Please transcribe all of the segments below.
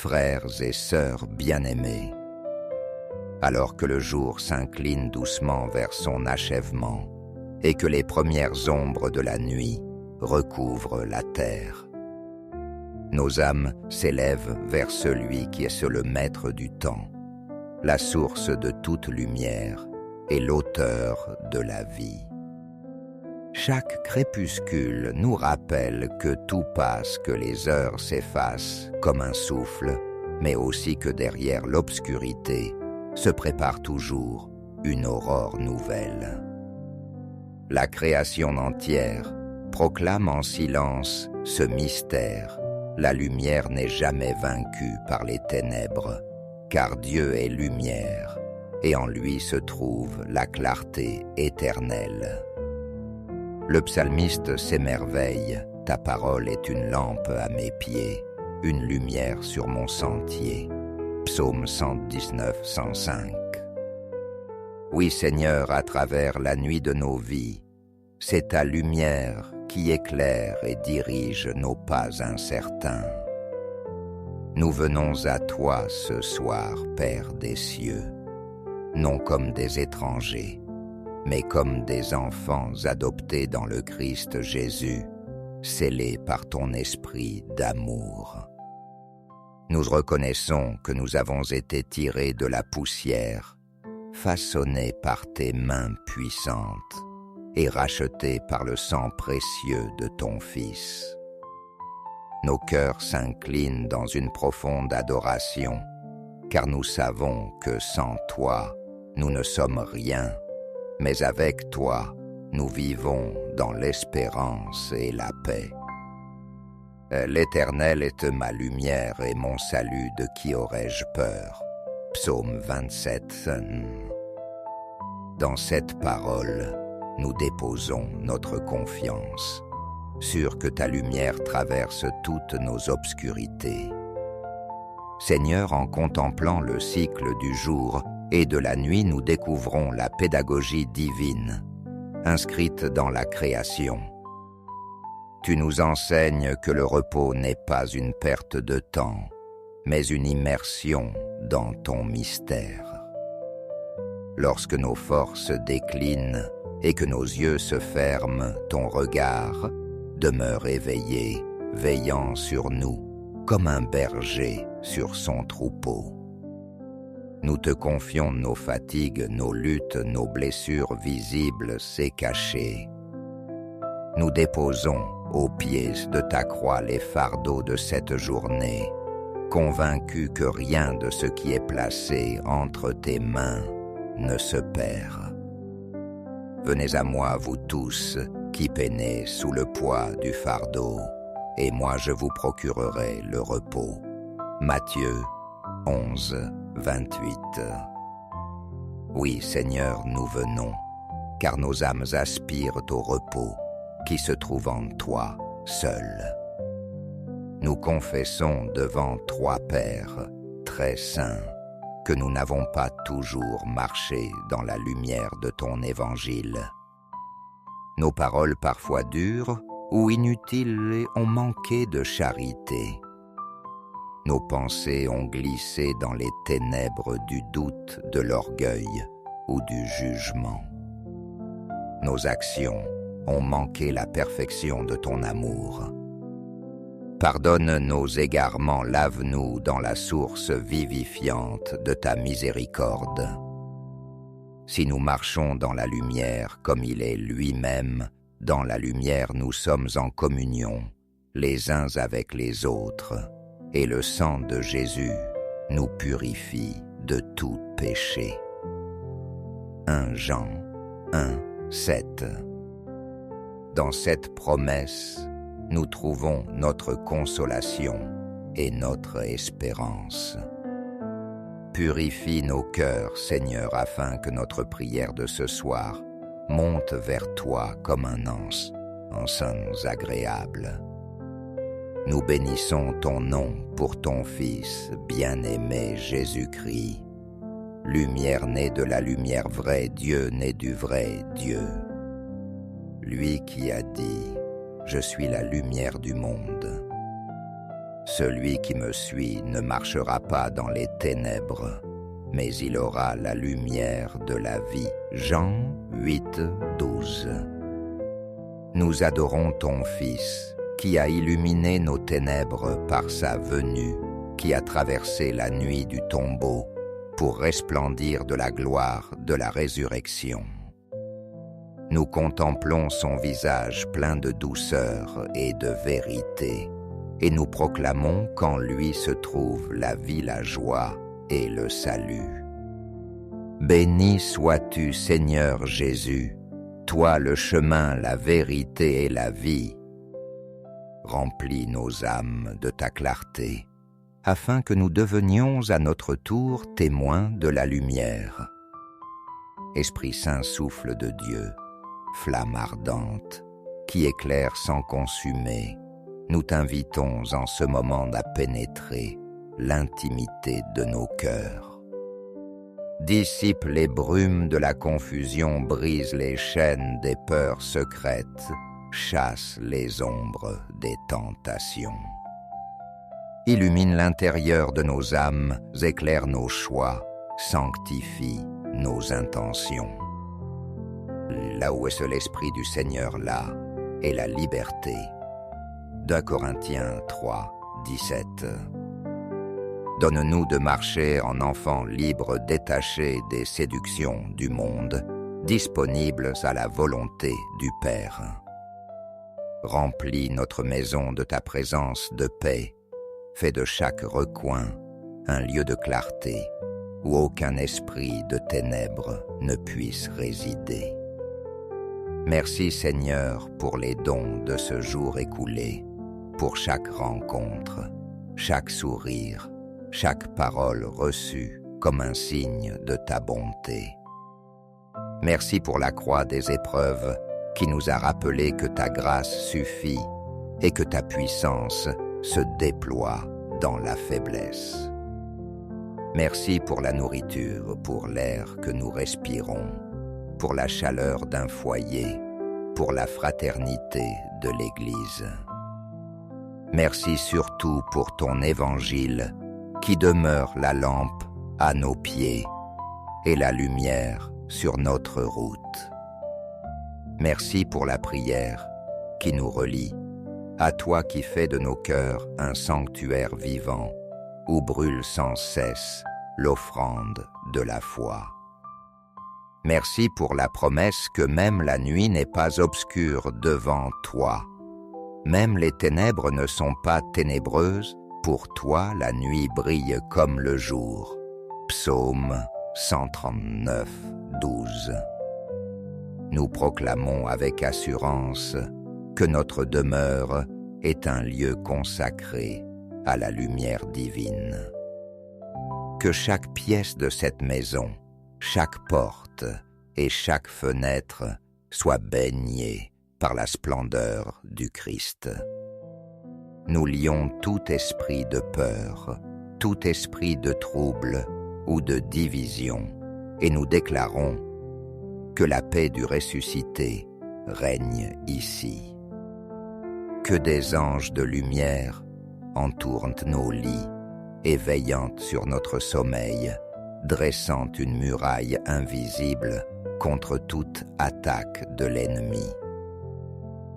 frères et sœurs bien-aimés. Alors que le jour s'incline doucement vers son achèvement et que les premières ombres de la nuit recouvrent la terre, nos âmes s'élèvent vers celui qui est le maître du temps, la source de toute lumière et l'auteur de la vie. Chaque crépuscule nous rappelle que tout passe, que les heures s'effacent comme un souffle, mais aussi que derrière l'obscurité se prépare toujours une aurore nouvelle. La création entière proclame en silence ce mystère. La lumière n'est jamais vaincue par les ténèbres, car Dieu est lumière, et en lui se trouve la clarté éternelle. Le psalmiste s'émerveille, ta parole est une lampe à mes pieds, une lumière sur mon sentier. Psaume 119, 105. Oui Seigneur, à travers la nuit de nos vies, c'est ta lumière qui éclaire et dirige nos pas incertains. Nous venons à toi ce soir, Père des cieux, non comme des étrangers, mais comme des enfants adoptés dans le Christ Jésus, scellés par ton esprit d'amour. Nous reconnaissons que nous avons été tirés de la poussière, façonnés par tes mains puissantes et rachetés par le sang précieux de ton Fils. Nos cœurs s'inclinent dans une profonde adoration, car nous savons que sans toi, nous ne sommes rien, mais avec toi, nous vivons dans l'espérance et la paix. L'Éternel est ma lumière et mon salut, de qui aurais-je peur? Psaume 27. Dans cette parole, nous déposons notre confiance, sûrs que ta lumière traverse toutes nos obscurités. Seigneur, en contemplant le cycle du jour et de la nuit, nous découvrons la pédagogie divine, inscrite dans la création. Tu nous enseignes que le repos n'est pas une perte de temps, mais une immersion dans ton mystère. Lorsque nos forces déclinent et que nos yeux se ferment, ton regard demeure éveillé, veillant sur nous, comme un berger sur son troupeau. Nous te confions nos fatigues, nos luttes, nos blessures visibles et cachées. Nous déposons aux pieds de ta croix les fardeaux de cette journée, convaincus que rien de ce qui est placé entre tes mains ne se perd. Venez à moi, vous tous, qui peinez sous le poids du fardeau, et moi je vous procurerai le repos. Matthieu 11, 28. Oui, Seigneur, nous venons, car nos âmes aspirent au repos qui se trouve en toi seul. Nous confessons devant trois pères très saints que nous n'avons pas toujours marché dans la lumière de ton évangile. Nos paroles parfois dures ou inutiles ont manqué de charité. Nos pensées ont glissé dans les ténèbres du doute, de l'orgueil ou du jugement. Nos actions ont manqué la perfection de ton amour. Pardonne nos égarements, lave-nous dans la source vivifiante de ta miséricorde. Si nous marchons dans la lumière comme il est lui-même, dans la lumière nous sommes en communion, les uns avec les autres, et le sang de Jésus nous purifie de tout péché. 1 Jean 1, 7. Dans cette promesse, nous trouvons notre consolation et notre espérance. Purifie nos cœurs, Seigneur, afin que notre prière de ce soir monte vers toi comme un encens agréable. Nous bénissons ton nom pour ton Fils, bien-aimé Jésus-Christ, lumière née de la lumière vraie, Dieu né du vrai Dieu. Lui qui a dit « Je suis la lumière du monde ». Celui qui me suit ne marchera pas dans les ténèbres, mais il aura la lumière de la vie. Jean 8, 12. Nous adorons ton Fils, qui a illuminé nos ténèbres par sa venue, qui a traversé la nuit du tombeau pour resplendir de la gloire de la résurrection. Nous contemplons son visage plein de douceur et de vérité, et nous proclamons qu'en lui se trouve la vie, la joie et le salut. Béni sois-tu, Seigneur Jésus, toi le chemin, la vérité et la vie. Remplis nos âmes de ta clarté, afin que nous devenions à notre tour témoins de la lumière. Esprit Saint, souffle de Dieu, flamme ardente, qui éclaire sans consumer, nous t'invitons en ce moment à pénétrer l'intimité de nos cœurs. Dissipe les brumes de la confusion, brise les chaînes des peurs secrètes, chasse les ombres des tentations. Illumine l'intérieur de nos âmes, éclaire nos choix, sanctifie nos intentions. Là où est seul l'Esprit du Seigneur, là est la liberté. 2 Corinthiens 3, 17. Donne-nous de marcher en enfants libres, détachés des séductions du monde, disponibles à la volonté du Père. Remplis notre maison de ta présence de paix, fais de chaque recoin un lieu de clarté où aucun esprit de ténèbres ne puisse résider. Merci Seigneur pour les dons de ce jour écoulé, pour chaque rencontre, chaque sourire, chaque parole reçue comme un signe de ta bonté. Merci pour la croix des épreuves qui nous a rappelé que ta grâce suffit et que ta puissance se déploie dans la faiblesse. Merci pour la nourriture, pour l'air que nous respirons, pour la chaleur d'un foyer, pour la fraternité de l'Église. Merci surtout pour ton évangile qui demeure la lampe à nos pieds et la lumière sur notre route. Merci pour la prière qui nous relie à toi qui fais de nos cœurs un sanctuaire vivant où brûle sans cesse l'offrande de la foi. Merci pour la promesse que même la nuit n'est pas obscure devant toi. Même les ténèbres ne sont pas ténébreuses, pour toi la nuit brille comme le jour. Psaume 139, 12. Nous proclamons avec assurance que notre demeure est un lieu consacré à la lumière divine. Que chaque pièce de cette maison, chaque porte et chaque fenêtre soit baignée par la splendeur du Christ. Nous lions tout esprit de peur, tout esprit de trouble ou de division, et nous déclarons que la paix du ressuscité règne ici. Que des anges de lumière entourent nos lits et veillant sur notre sommeil, dressant une muraille invisible contre toute attaque de l'ennemi.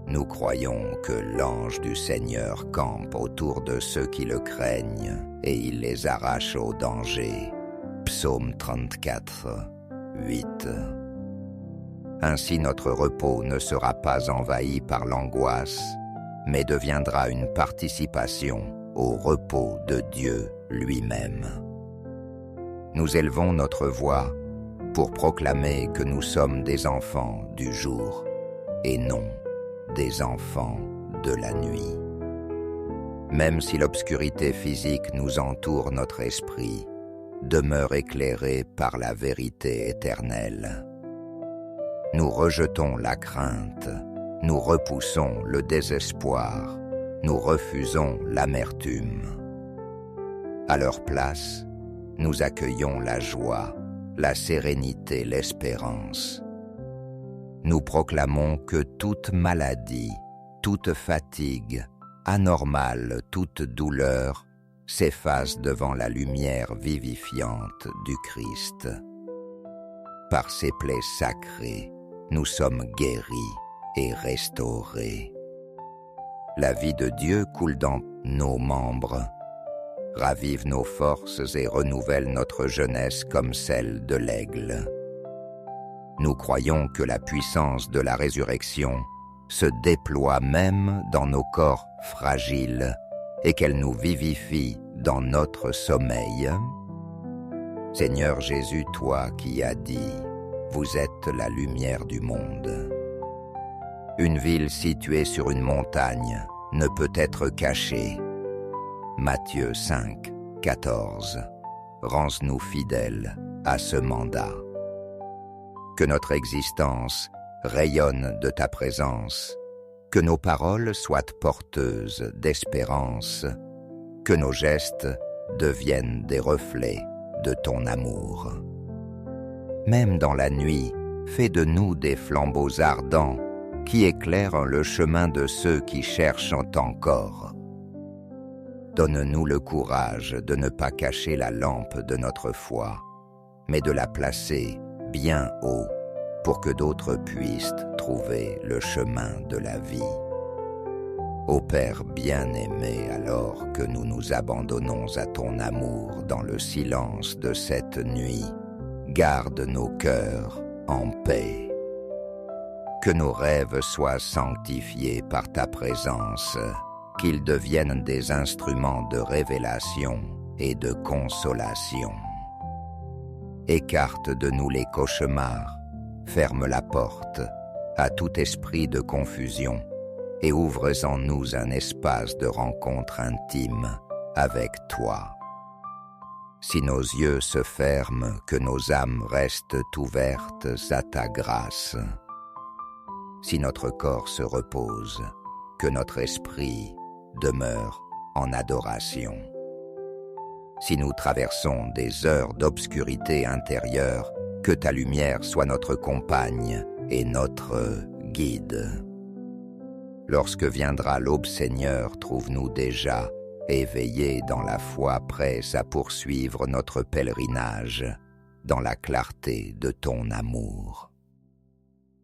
Nous croyons que l'ange du Seigneur campe autour de ceux qui le craignent et il les arrache au danger. Psaume 34, 8. Ainsi notre repos ne sera pas envahi par l'angoisse, mais deviendra une participation au repos de Dieu lui-même. Nous élevons notre voix pour proclamer que nous sommes des enfants du jour et non des enfants de la nuit. Même si l'obscurité physique nous entoure, notre esprit demeure éclairé par la vérité éternelle. Nous rejetons la crainte, nous repoussons le désespoir, nous refusons l'amertume. À leur place, nous accueillons la joie, la sérénité, l'espérance. Nous proclamons que toute maladie, toute fatigue, anormale toute douleur s'efface devant la lumière vivifiante du Christ. Par ses plaies sacrées, nous sommes guéris et restaurés. La vie de Dieu coule dans nos membres, ravive nos forces et renouvelle notre jeunesse comme celle de l'aigle. Nous croyons que la puissance de la résurrection se déploie même dans nos corps fragiles et qu'elle nous vivifie dans notre sommeil. Seigneur Jésus, toi qui as dit « Vous êtes la lumière du monde ». Une ville située sur une montagne ne peut être cachée. Matthieu 5, 14. Rends-nous fidèles à ce mandat. Que notre existence rayonne de ta présence, que nos paroles soient porteuses d'espérance, que nos gestes deviennent des reflets de ton amour. Même dans la nuit, fais de nous des flambeaux ardents qui éclairent le chemin de ceux qui cherchent encore. Donne-nous le courage de ne pas cacher la lampe de notre foi, mais de la placer bien haut pour que d'autres puissent trouver le chemin de la vie. Ô Père bien-aimé, alors que nous nous abandonnons à ton amour dans le silence de cette nuit, garde nos cœurs en paix. Que nos rêves soient sanctifiés par ta présence, qu'ils deviennent des instruments de révélation et de consolation. Écarte de nous les cauchemars, ferme la porte à tout esprit de confusion et ouvre en nous un espace de rencontre intime avec toi. Si nos yeux se ferment, que nos âmes restent ouvertes à ta grâce. Si notre corps se repose, que notre esprit demeure en adoration. Si nous traversons des heures d'obscurité intérieure, que ta lumière soit notre compagne et notre guide. Lorsque viendra l'aube, Seigneur, trouve-nous déjà éveillés dans la foi, prêts à poursuivre notre pèlerinage dans la clarté de ton amour.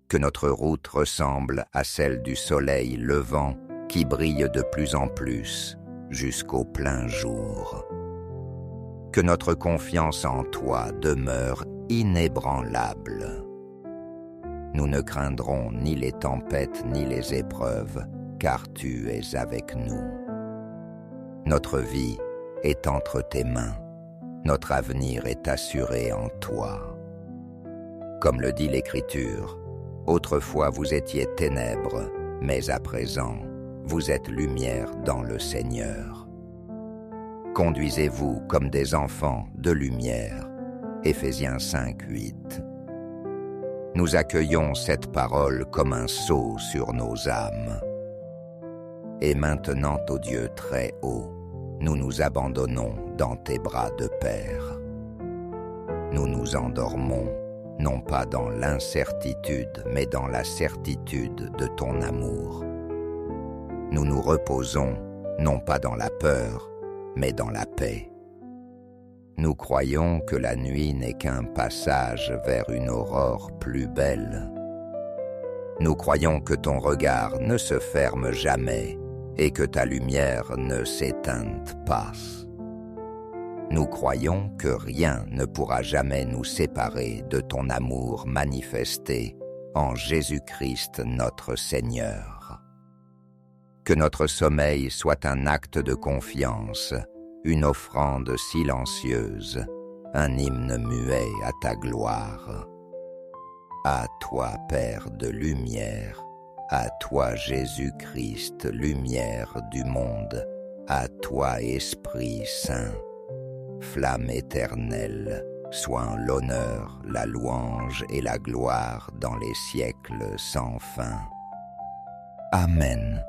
Que notre route ressemble à celle du soleil levant qui brille de plus en plus jusqu'au plein jour. Que notre confiance en toi demeure inébranlable. Nous ne craindrons ni les tempêtes ni les épreuves, car tu es avec nous. Notre vie est entre tes mains, notre avenir est assuré en toi. Comme le dit l'Écriture, autrefois vous étiez ténèbres, mais à présent vous êtes lumière dans le Seigneur. Conduisez-vous comme des enfants de lumière. Éphésiens 5, 8. Nous accueillons cette parole comme un sceau sur nos âmes. Et maintenant, ô Dieu très haut, nous nous abandonnons dans tes bras de Père. Nous nous endormons, non pas dans l'incertitude, mais dans la certitude de ton amour. Nous nous reposons, non pas dans la peur, mais dans la paix. Nous croyons que la nuit n'est qu'un passage vers une aurore plus belle. Nous croyons que ton regard ne se ferme jamais et que ta lumière ne s'éteint pas. Nous croyons que rien ne pourra jamais nous séparer de ton amour manifesté en Jésus-Christ notre Seigneur. Que notre sommeil soit un acte de confiance, une offrande silencieuse, un hymne muet à ta gloire. À toi, Père de lumière, à toi, Jésus-Christ, lumière du monde, à toi, Esprit Saint, flamme éternelle, soient l'honneur, la louange et la gloire dans les siècles sans fin. Amen.